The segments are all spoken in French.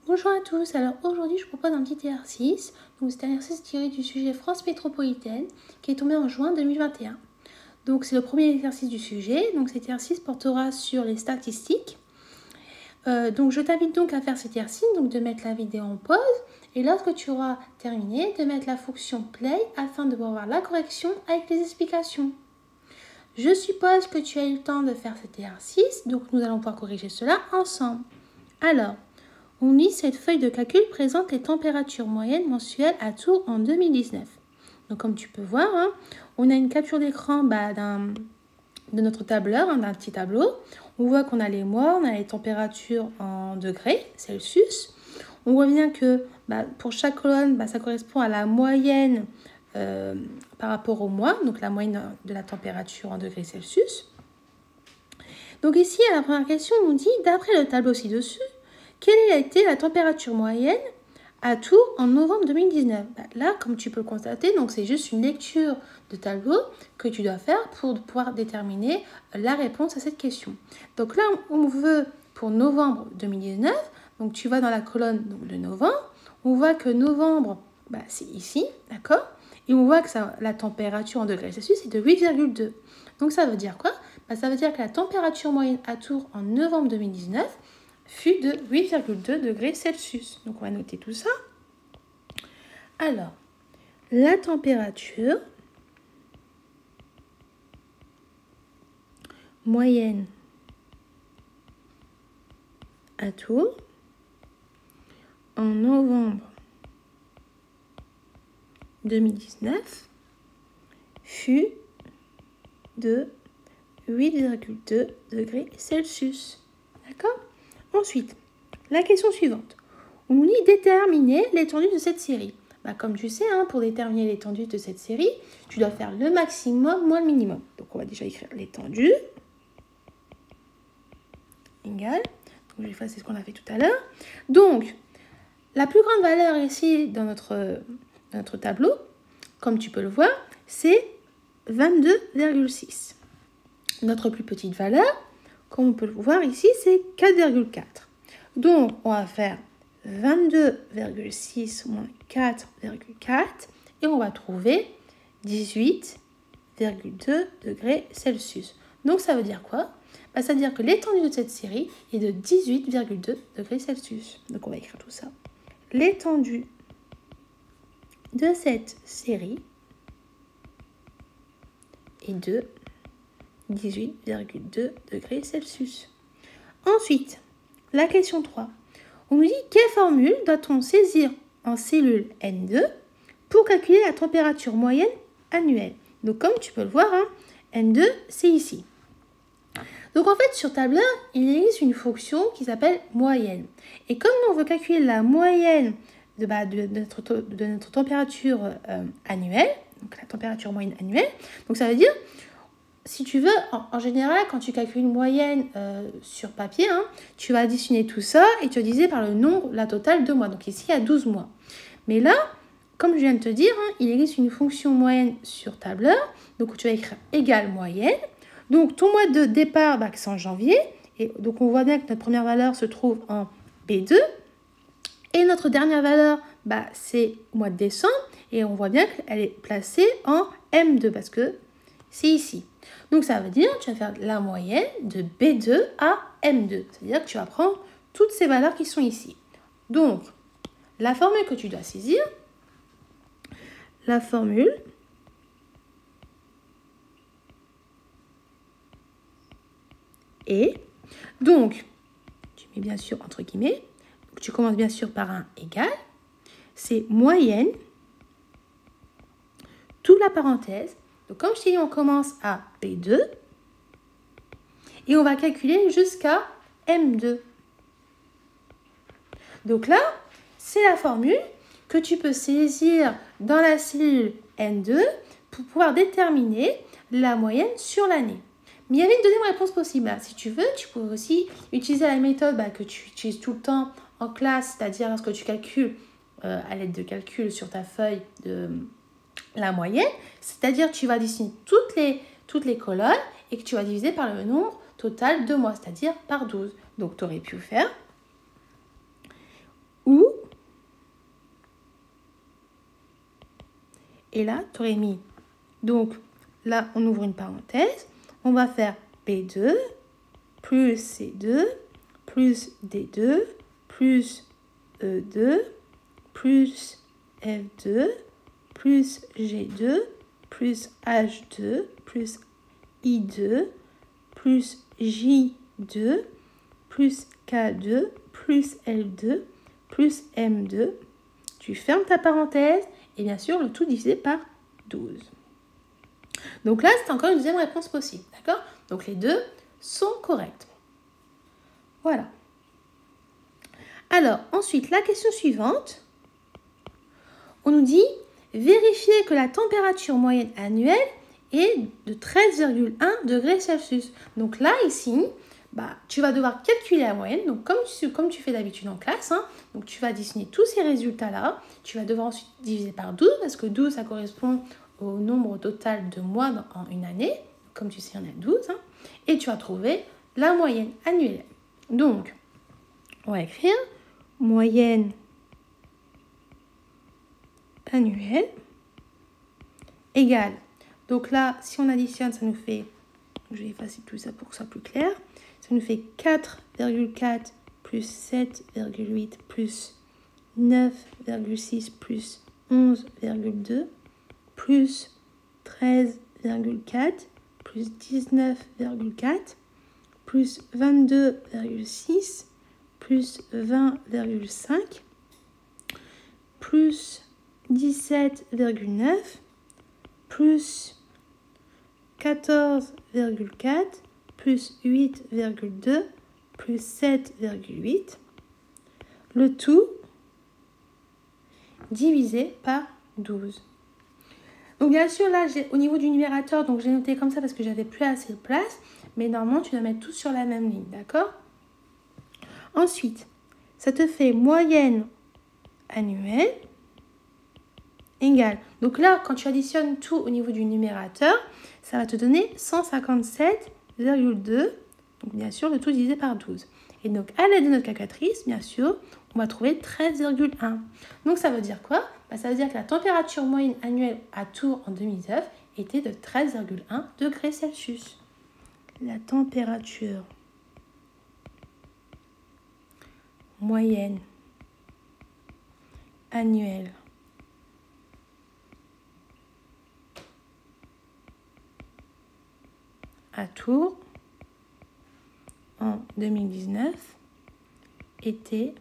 Bonjour à tous, alors aujourd'hui je vous propose un petit exercice. Donc c'est un exercice tiré du sujet France métropolitaine qui est tombé en juin 2021. Donc c'est le premier exercice du sujet, donc cet exercice portera sur les statistiques. Donc je t'invite donc à faire cet exercice, donc de mettre la vidéo en pause et lorsque tu auras terminé, de mettre la fonction play afin de pouvoir voir la correction avec les explications. Je suppose que tu as eu le temps de faire cet exercice, donc nous allons pouvoir corriger cela ensemble. Alors, on lit cette feuille de calcul présente les températures moyennes mensuelles à Tours en 2019. Donc comme tu peux voir, on a une capture d'écran de notre tableur, d'un petit tableau. On voit qu'on a les mois, on a les températures en degrés Celsius. On voit bien que pour chaque colonne, ça correspond à la moyenne par rapport au mois, donc la moyenne de la température en degrés Celsius. Donc ici, à la première question, on dit, d'après le tableau ci-dessus, quelle a été la température moyenne à Tours en novembre 2019 ? Là, comme tu peux le constater, donc c'est juste une lecture de tableau que tu dois faire pour pouvoir déterminer la réponse à cette question. Donc là, on veut pour novembre 2019, donc tu vas dans la colonne de novembre, on voit que novembre, c'est ici, d'accord ? Et on voit que la température en degrés Celsius est de 8,2. Donc ça veut dire quoi ? Ça veut dire que la température moyenne à Tours en novembre 2019 fut de 8,2 degrés Celsius. Donc, on va noter tout ça. Alors, la température moyenne à Tours en novembre 2019 fut de 8,2 degrés Celsius. D'accord ? Ensuite, la question suivante. On nous dit déterminer l'étendue de cette série. Comme tu sais, pour déterminer l'étendue de cette série, tu dois faire le maximum moins le minimum. Donc, on va déjà écrire l'étendue égale. Donc, c'est ce qu'on a fait tout à l'heure. Donc, la plus grande valeur ici dans notre tableau, comme tu peux le voir, c'est 22,6. Notre plus petite valeur, comme on peut le voir ici, c'est 4,4. Donc, on va faire 22,6 moins 4,4 et on va trouver 18,2 degrés Celsius. Donc, ça veut dire quoi ? Ça veut dire que l'étendue de cette série est de 18,2 degrés Celsius. Donc, on va écrire tout ça. L'étendue de cette série est de 18,2 degrés Celsius. Ensuite, la question 3. On nous dit quelle formule doit-on saisir en cellule N2 pour calculer la température moyenne annuelle. Donc comme tu peux le voir, N2 c'est ici. Donc en fait sur tableur, il existe une fonction qui s'appelle moyenne. Et comme on veut calculer la moyenne de notre température annuelle, donc la température moyenne annuelle, donc ça veut dire si tu veux, en général, quand tu calcules une moyenne sur papier, tu vas additionner tout ça et tu diviser par le nombre, la totale de mois. Donc ici, il y a 12 mois. Mais là, comme je viens de te dire, il existe une fonction moyenne sur tableur. Donc tu vas écrire égale moyenne. Donc ton mois de départ, c'est en janvier. Et donc on voit bien que notre première valeur se trouve en B2. Et notre dernière valeur, c'est au mois de décembre. Et on voit bien qu'elle est placée en M2 parce que c'est ici. Donc, ça veut dire que tu vas faire la moyenne de B2 à M2. C'est-à-dire que tu vas prendre toutes ces valeurs qui sont ici. Donc, la formule que tu dois saisir, la formule est, donc, tu mets bien sûr entre guillemets, donc tu commences bien sûr par un égal, c'est moyenne, toute la parenthèse. Donc, comme je t'ai dit, on commence à B2 et on va calculer jusqu'à M2. Donc là, c'est la formule que tu peux saisir dans la cellule N2 pour pouvoir déterminer la moyenne sur l'année. Mais il y avait une deuxième réponse possible. Si tu veux, tu peux aussi utiliser la méthode que tu utilises tout le temps en classe, c'est-à-dire lorsque tu calcules à l'aide de calcul sur ta feuille de la moyenne, c'est-à-dire que tu vas additionner toutes les colonnes et que tu vas diviser par le nombre total de mois, c'est-à-dire par 12. Donc, tu aurais pu faire et là, tu aurais mis. Donc, là, on ouvre une parenthèse. On va faire P2 plus C2 plus D2 plus E2 plus F2 plus G2 plus H2 plus I2 plus J2 plus K2 plus L2 plus M2. Tu fermes ta parenthèse et bien sûr le tout divisé par 12. Donc là, c'est encore une deuxième réponse possible, d'accord? Donc les deux sont corrects. Voilà. Alors, ensuite, la question suivante. On nous dit, vérifier que la température moyenne annuelle est de 13,1 degrés Celsius. Donc là, ici, tu vas devoir calculer la moyenne. Donc comme tu fais d'habitude en classe, donc tu vas dessiner tous ces résultats-là. Tu vas devoir ensuite diviser par 12 parce que 12, ça correspond au nombre total de mois en une année. Comme tu sais, il y en a 12. Et tu vas trouver la moyenne annuelle. Donc, on va écrire moyenne annuelle égale. Donc là, si on additionne, ça nous fait, je vais effacer tout ça pour que ce soit plus clair, ça nous fait 4,4 plus 7,8 plus 9,6 plus 11,2 plus 13,4 plus 19,4 plus 22,6 plus 20,5 plus 17,9 plus 14,4 plus 8,2 plus 7,8. Le tout divisé par 12. Donc bien sûr, là, au niveau du numérateur, donc j'ai noté comme ça parce que j'avais plus assez de place. Mais normalement, tu dois mettre tout sur la même ligne, d'accord? Ensuite, ça te fait moyenne annuelle égale. Donc là, quand tu additionnes tout au niveau du numérateur, ça va te donner 157,2. Donc bien sûr, le tout divisé par 12. Et donc, à l'aide de notre calculatrice, bien sûr, on va trouver 13,1. Donc ça veut dire quoi? Ça veut dire que la température moyenne annuelle à Tours en 2009 était de 13,1 degrés Celsius. La température moyenne annuelle à Tours en 2019 était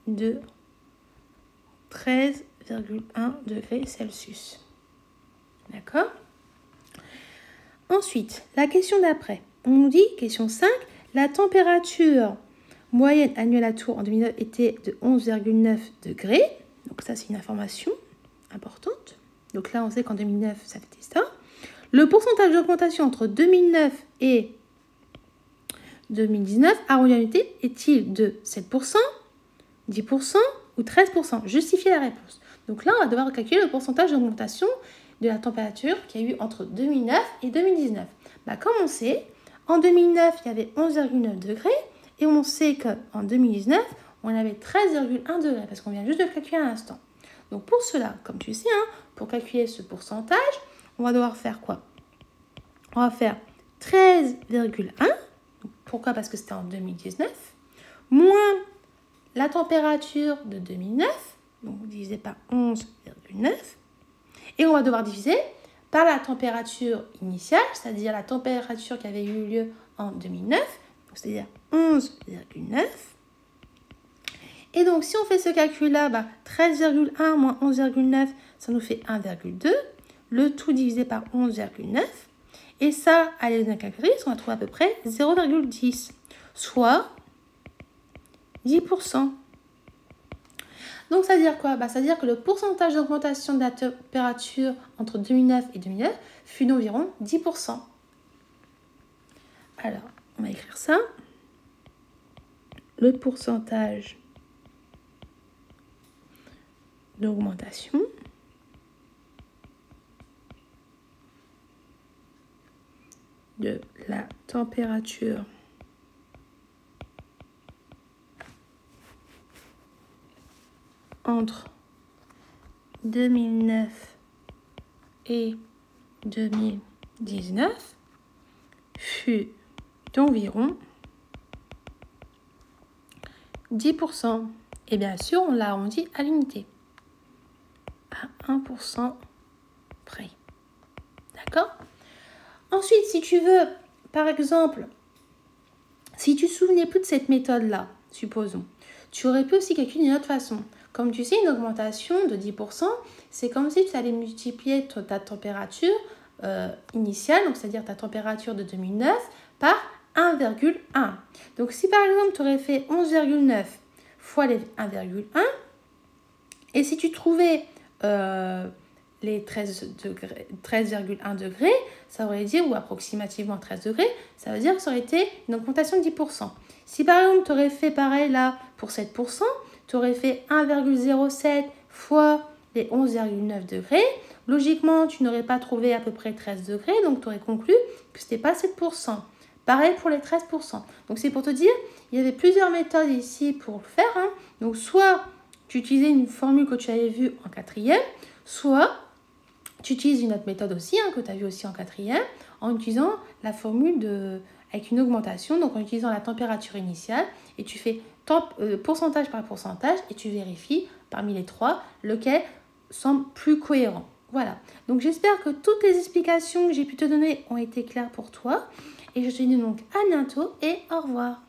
de 13,1 degrés Celsius. D'accord? Ensuite, la question d'après. On nous dit, question 5, la température moyenne annuelle à Tours en 2009 était de 11,9 degrés. Donc ça, c'est une information importante. Donc là, on sait qu'en 2009, ça fait ça. Le pourcentage d'augmentation entre 2009 et 2019 arrondi en unité est-il de 7%, 10% ou 13%? Justifiez la réponse. Donc là, on va devoir calculer le pourcentage d'augmentation de la température qu'il y a eu entre 2009 et 2019. Comme on sait, en 2009, il y avait 11,9 degrés et on sait qu'en 2019, on avait 13,1 degrés parce qu'on vient juste de le calculer à l'instant. Donc pour cela, comme tu sais, pour calculer ce pourcentage, on va devoir faire quoi? On va faire 13,1. Pourquoi? Parce que c'était en 2019. Moins la température de 2009, donc divisé par 11,9. Et on va devoir diviser par la température initiale, c'est-à-dire la température qui avait eu lieu en 2009, c'est-à-dire 11,9. Et donc, si on fait ce calcul-là, 13,1 moins 11,9, ça nous fait 1,2. Le tout divisé par 11,9. Et ça, à l'aide d'un calculatrice, on va trouver à peu près 0,10, soit 10%. Donc, ça veut dire quoi? Ça veut dire que le pourcentage d'augmentation de la température entre 2009 et 2009 fut d'environ 10%. Alors, on va écrire ça. Le pourcentage d'augmentation de la température entre 2009 et 2019 fut d'environ 10%. Et bien sûr, on l'arrondit à l'unité, à 1% près. D'accord? Ensuite, si tu veux, par exemple, si tu ne te souvenais plus de cette méthode-là, supposons, tu aurais pu aussi calculer d'une autre façon. Comme tu sais, une augmentation de 10%, c'est comme si tu allais multiplier ta température initiale, donc c'est-à-dire ta température de 2009, par 1,1. Donc si par exemple tu aurais fait 11,9 fois les 1,1, et si tu trouvais les 13,1 degrés, ça aurait dit, ou approximativement 13 degrés, ça veut dire que ça aurait été une augmentation de 10%. Si par exemple tu aurais fait pareil là pour 7%, tu aurais fait 1,07 fois les 11,9 degrés, logiquement tu n'aurais pas trouvé à peu près 13 degrés, donc tu aurais conclu que ce n'était pas 7%. Pareil pour les 13%. Donc c'est pour te dire, il y avait plusieurs méthodes ici pour le faire. Hein. Donc soit tu utilisais une formule que tu avais vue en quatrième, soit tu utilises une autre méthode aussi, hein, que tu as vue aussi en quatrième, en utilisant la formule avec une augmentation, donc en utilisant la température initiale, et tu fais pourcentage par pourcentage, et tu vérifies parmi les trois lequel semble plus cohérent. Voilà, donc j'espère que toutes les explications que j'ai pu te donner ont été claires pour toi, et je te dis donc à bientôt et au revoir.